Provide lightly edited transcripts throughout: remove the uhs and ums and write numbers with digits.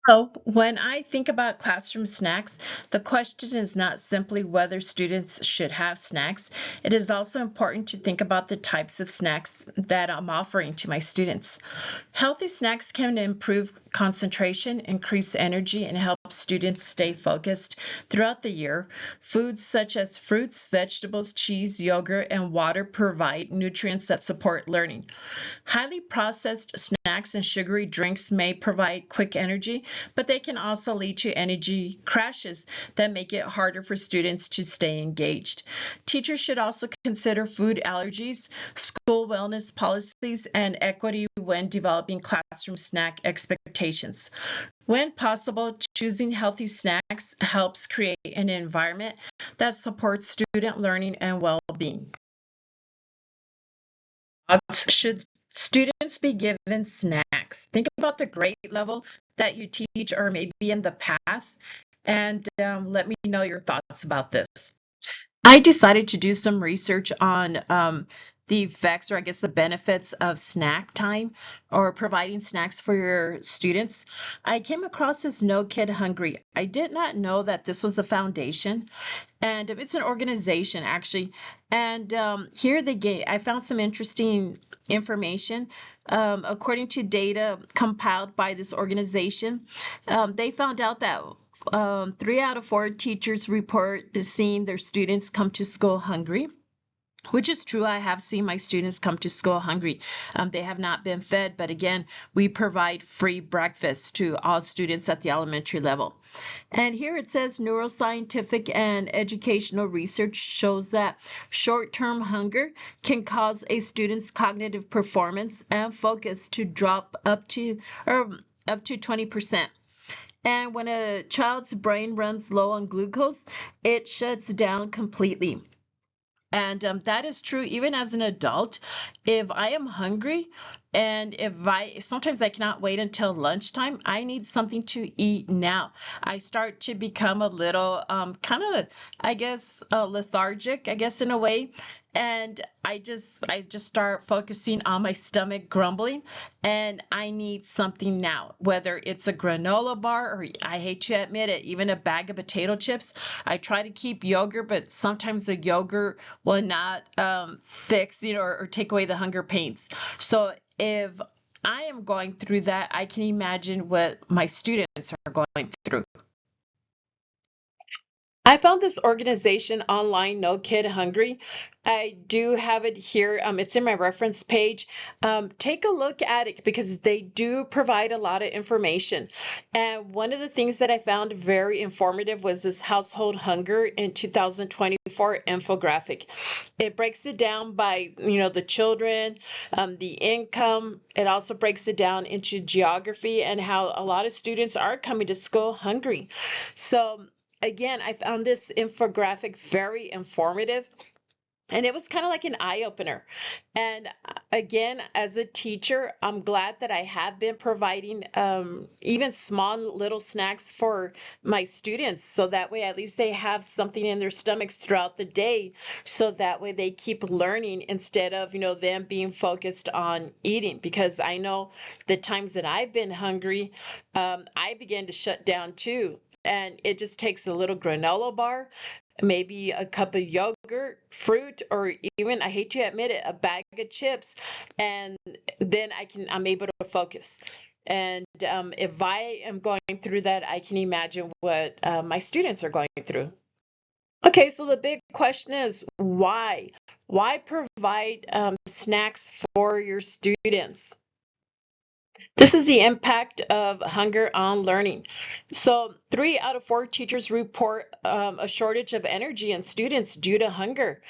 So, when I think about classroom snacks, the question is not simply whether students should have snacks. It is also important to think about the types of snacks that I'm offering to my students. Healthy snacks can improve concentration, increase energy, and help students stay focused throughout the year. Foods such as fruits, vegetables, cheese, yogurt, and water provide nutrients that support learning. Highly processed snacks and sugary drinks may provide quick energy, but they can also lead to energy crashes that make it harder for students to stay engaged. Teachers should also consider food allergies, school wellness policies, and equity when developing classroom snack expectations. When possible, choosing healthy snacks helps create an environment that supports student learning and well being. Should students be given snacks? Think about the grade level that you teach or maybe in the past, and let me know your thoughts about this. I decided to do some research on the effects, or I guess the benefits of snack time or providing snacks for your students. I came across this No Kid Hungry. I did not know that this was a foundation, and it's an organization actually. And here they gave, I found some interesting information. According to data compiled by this organization, they found out that 3 out of 4 teachers report seeing their students come to school hungry, which is true. I have seen my students come to school hungry. They have not been fed, but again, we provide free breakfast to all students at the elementary level. And here it says neuroscientific and educational research shows that short-term hunger can cause a student's cognitive performance and focus to drop up to 20%. And when a child's brain runs low on glucose, it shuts down completely. And that is true even as an adult. If I am hungry and if I sometimes I cannot wait until lunchtime, I need something to eat now. I start to become a little kind of, I guess, lethargic, I guess, in a way. And I just start focusing on my stomach grumbling, and I need something now, whether it's a granola bar or, I hate to admit it, even a bag of potato chips. I try to keep yogurt, but sometimes the yogurt will not fix, or take away the hunger pains. So if I am going through that, I can imagine what my students are going through. I found this organization online, No Kid Hungry. I do have it here. It's in my reference page. Take a look at it because they do provide a lot of information. And one of the things that I found very informative was this household hunger in 2024 infographic. It breaks it down by, the children, the income. It also breaks it down into geography and how a lot of students are coming to school hungry. So again, I found this infographic very informative, and it was kind of like an eye opener. And again, as a teacher, I'm glad that I have been providing even small little snacks for my students. So that way, at least they have something in their stomachs throughout the day. So that way they keep learning instead of, them being focused on eating. Because I know the times that I've been hungry, I began to shut down too. And it just takes a little granola bar, maybe a cup of yogurt, fruit, or even, I hate to admit it, a bag of chips, and then I'm able to focus. And if I am going through that, I can imagine what my students are going through. Okay, so the big question is why? Why provide snacks for your students? This is the impact of hunger on learning. So, 3 out of 4 teachers report a shortage of energy in students due to hunger,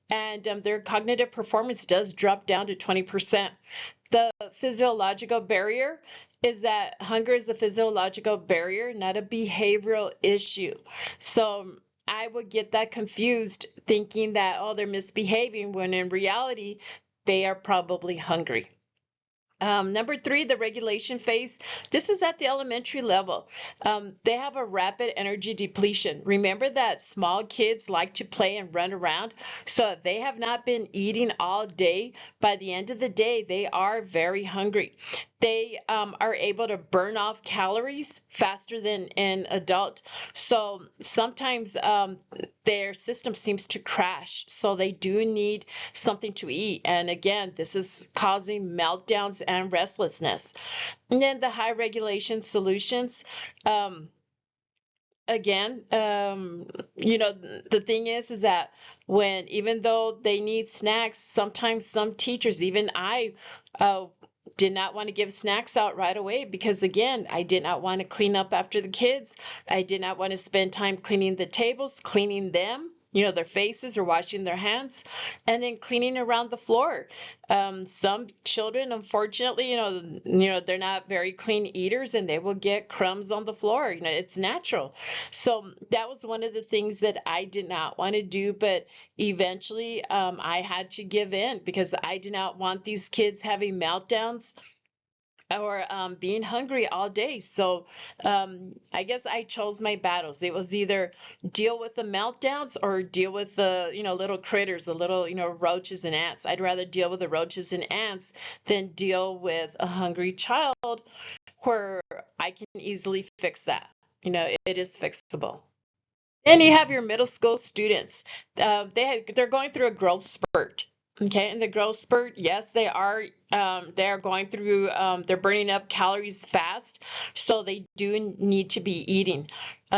and their cognitive performance does drop down to 20%. The physiological barrier is that hunger is the physiological barrier, not a behavioral issue. So, I would get that confused thinking that, oh, they're misbehaving, when in reality, they are probably hungry. Number 3, the regulation phase. This is at the elementary level. They have a rapid energy depletion. Remember that small kids like to play and run around. So if they have not been eating all day, by the end of the day, they are very hungry. they are able to burn off calories faster than an adult. So sometimes their system seems to crash. So they do need something to eat. And again, this is causing meltdowns and restlessness. And then the high regulation solutions. Again, the thing is that when, even though they need snacks, sometimes some teachers, even I, uh, did not want to give snacks out right away because, again, I did not want to clean up after the kids. I did not want to spend time cleaning the tables, cleaning them, their faces or washing their hands, and then cleaning around the floor. Some children, unfortunately, they're not very clean eaters and they will get crumbs on the floor. It's natural. So that was one of the things that I did not want to do, but eventually I had to give in because I did not want these kids having meltdowns or being hungry all day. So I guess I chose my battles. It was either deal with the meltdowns or deal with the, little critters, the little, roaches and ants. I'd rather deal with the roaches and ants than deal with a hungry child where I can easily fix that. It is fixable. Then you have your middle school students. They're going through a growth spurt. Okay, and the growth spurt, yes, they are going through, they're burning up calories fast, so they do need to be eating.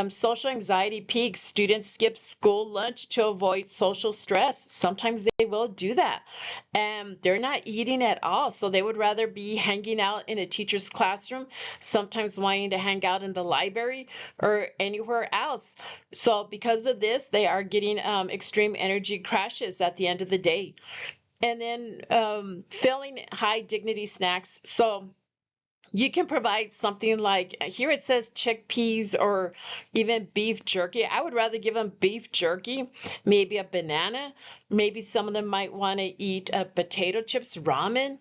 Social anxiety peaks. Students skip school lunch to avoid social stress. Sometimes they will do that. And they're not eating at all, so they would rather be hanging out in a teacher's classroom, sometimes wanting to hang out in the library or anywhere else. So because of this, they are getting extreme energy crashes at the end of the day. And then filling high dignity snacks. So you can provide something like, here it says chickpeas or even beef jerky. I would rather give them beef jerky, maybe a banana. Maybe some of them might want to eat potato chips, ramen.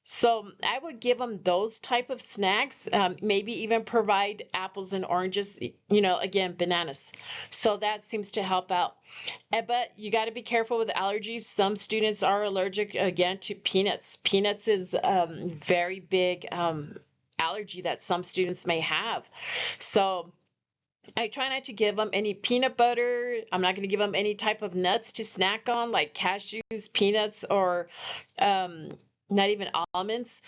So I would give them those type of snacks, maybe even provide apples and oranges, again, bananas. So that seems to help out. But you got to be careful with allergies. Some students are allergic, again, to peanuts. Peanuts is very big allergy that some students may have. So I try not to give them any peanut butter. I'm not going to give them any type of nuts to snack on, like cashews, peanuts, or not even almonds.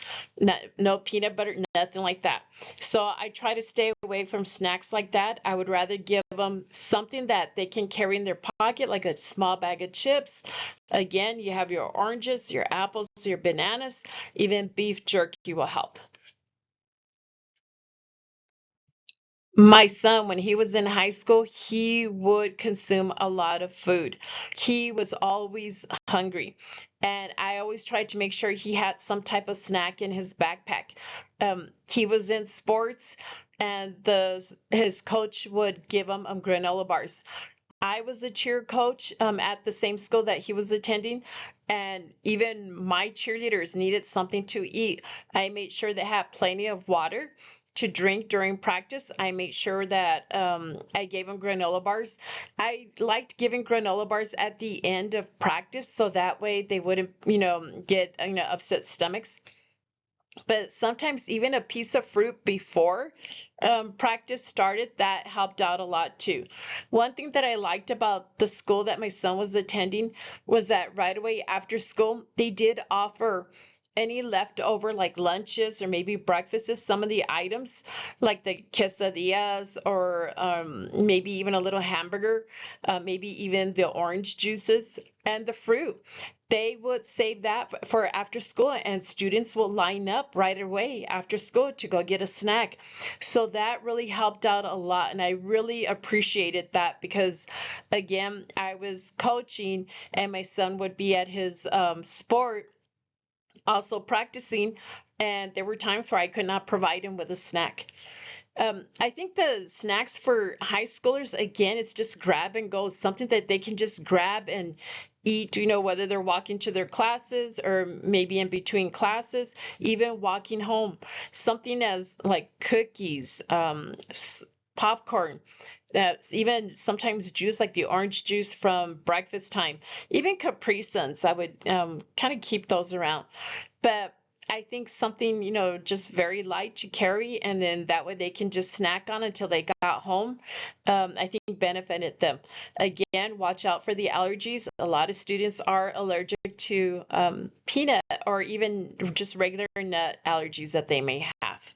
No peanut butter, nothing like that. So I try to stay away from snacks like that. I would rather give them something that they can carry in their pocket, like a small bag of chips. Again, you have your oranges, your apples, your bananas, even beef jerky will help. My son, when he was in high school, he would consume a lot of food. He was always hungry. And I always tried to make sure he had some type of snack in his backpack. He was in sports, and his coach would give him granola bars. I was a cheer coach at the same school that he was attending, and even my cheerleaders needed something to eat. I made sure they had plenty of water to drink during practice. I made sure that I gave them granola bars. I liked giving granola bars at the end of practice so that way they wouldn't, get, upset stomachs. But sometimes even a piece of fruit before practice started, that helped out a lot too. One thing that I liked about the school that my son was attending was that right away after school, they did offer any leftover like lunches or maybe breakfasts, some of the items like the quesadillas or maybe even a little hamburger, maybe even the orange juices and the fruit. They would save that for after school, and students will line up right away after school to go get a snack. So that really helped out a lot, and I really appreciated that because, again, I was coaching and my son would be at his sport also practicing, and there were times where I could not provide him with a snack. I think the snacks for high schoolers, again, it's just grab and go, something that they can just grab and eat, whether they're walking to their classes or maybe in between classes, even walking home. Something as like cookies, popcorn, that's even sometimes juice like the orange juice from breakfast time, even Capri Suns. I would kind of keep those around. But I think something, just very light to carry, and then that way they can just snack on until they got home. I think benefited them. Again, watch out for the allergies. A lot of students are allergic to peanut or even just regular nut allergies that they may have.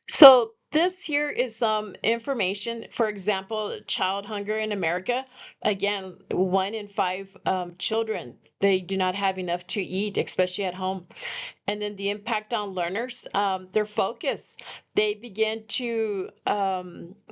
So this here is some information. For example, child hunger in America. Again, 1 in 5 children, they do not have enough to eat, especially at home. And then the impact on learners, their focus. They begin to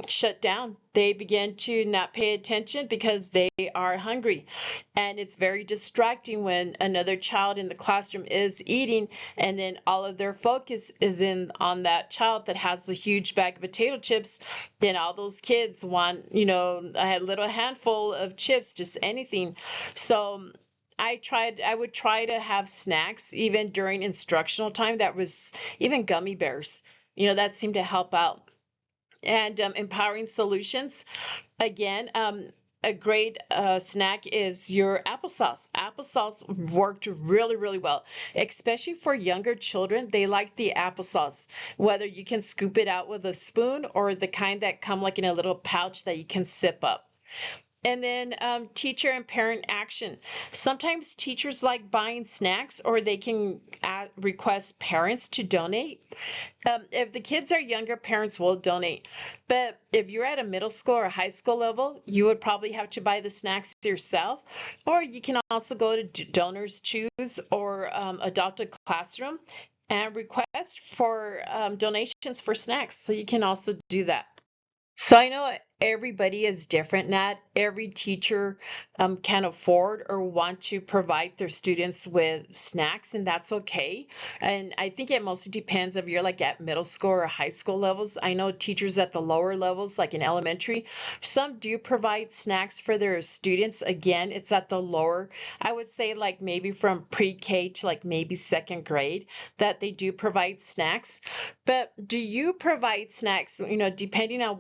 shut down. They begin to not pay attention because they are hungry. And it's very distracting when another child in the classroom is eating, and then all of their focus is in on that child that has the huge bag of potato chips. Then all those kids want, a little handful of chips, just anything. So I would try to have snacks even during instructional time. That was even gummy bears, that seemed to help out. And empowering solutions. Again, a great snack is your applesauce. Applesauce worked really, really well, especially for younger children. They like the applesauce, whether you can scoop it out with a spoon or the kind that come like in a little pouch that you can sip up. And then teacher and parent action. Sometimes teachers like buying snacks, or they can request parents to donate. If the kids are younger, parents will donate. But if you're at a middle school or high school level, you would probably have to buy the snacks yourself. Or you can also go to Donors Choose or Adopt a Classroom and request for donations for snacks. So you can also do that. So I know everybody is different. Not every teacher can afford or want to provide their students with snacks, and that's okay. And I think it mostly depends if you're like at middle school or high school levels. I know teachers at the lower levels, like in elementary, some do provide snacks for their students. Again, it's at the lower, I would say like maybe from pre-K to like maybe second grade that they do provide snacks. But do you provide snacks, depending on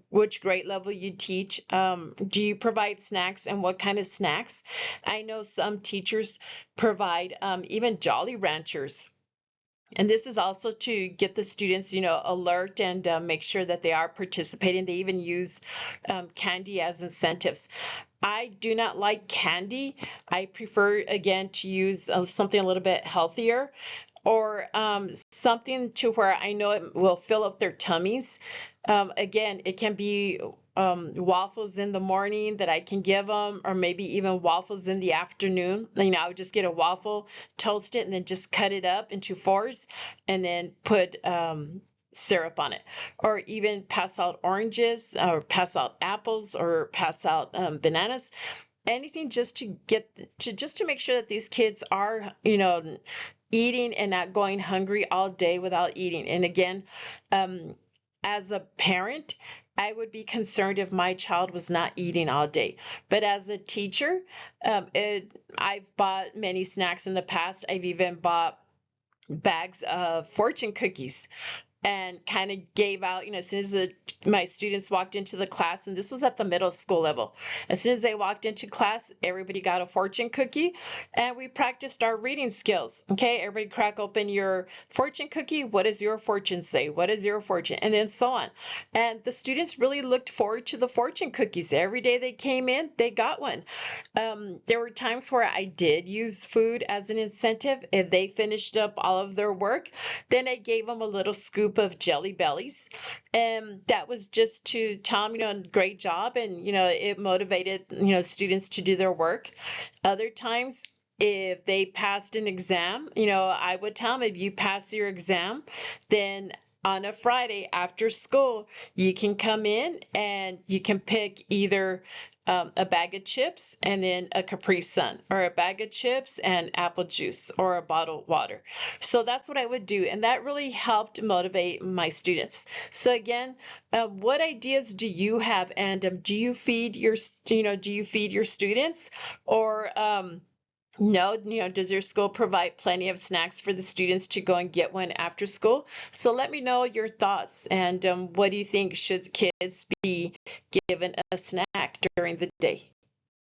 which grade level you teach? Do you provide snacks, and what kind of snacks? I know some teachers provide even Jolly Ranchers. And this is also to get the students, alert and make sure that they are participating. They even use candy as incentives. I do not like candy. I prefer, again, to use something a little bit healthier, or something to where I know it will fill up their tummies. Again, it can be waffles in the morning that I can give them, or maybe even waffles in the afternoon. I would just get a waffle, toast it, and then just cut it up into fours, and then put syrup on it, or even pass out oranges, or pass out apples, or pass out bananas. Anything just to make sure that these kids are, eating and not going hungry all day without eating. And again, as a parent, I would be concerned if my child was not eating all day. But as a teacher, I've bought many snacks in the past. I've even bought bags of fortune cookies and kind of gave out, as soon as my students walked into the class, and this was at the middle school level. As soon as they walked into class, everybody got a fortune cookie, and we practiced our reading skills. Okay, everybody crack open your fortune cookie. What does your fortune say? What is your fortune? And then so on. And the students really looked forward to the fortune cookies. Every day they came in, they got one. There were times where I did use food as an incentive. If they finished up all of their work, then I gave them a little scoop of Jelly Bellies, and that was just to tell them, great job, and it motivated students to do their work. Other times, if they passed an exam, I would tell them, if you pass your exam, then on a Friday after school, you can come in and you can pick either a bag of chips and then a Capri Sun, or a bag of chips and apple juice, or a bottle of water. So that's what I would do, and that really helped motivate my students. So again, what ideas do you have, and do you feed your students, or no, does your school provide plenty of snacks for the students to go and get one after school? So let me know your thoughts, and what do you think, should kids be given a snack during the day?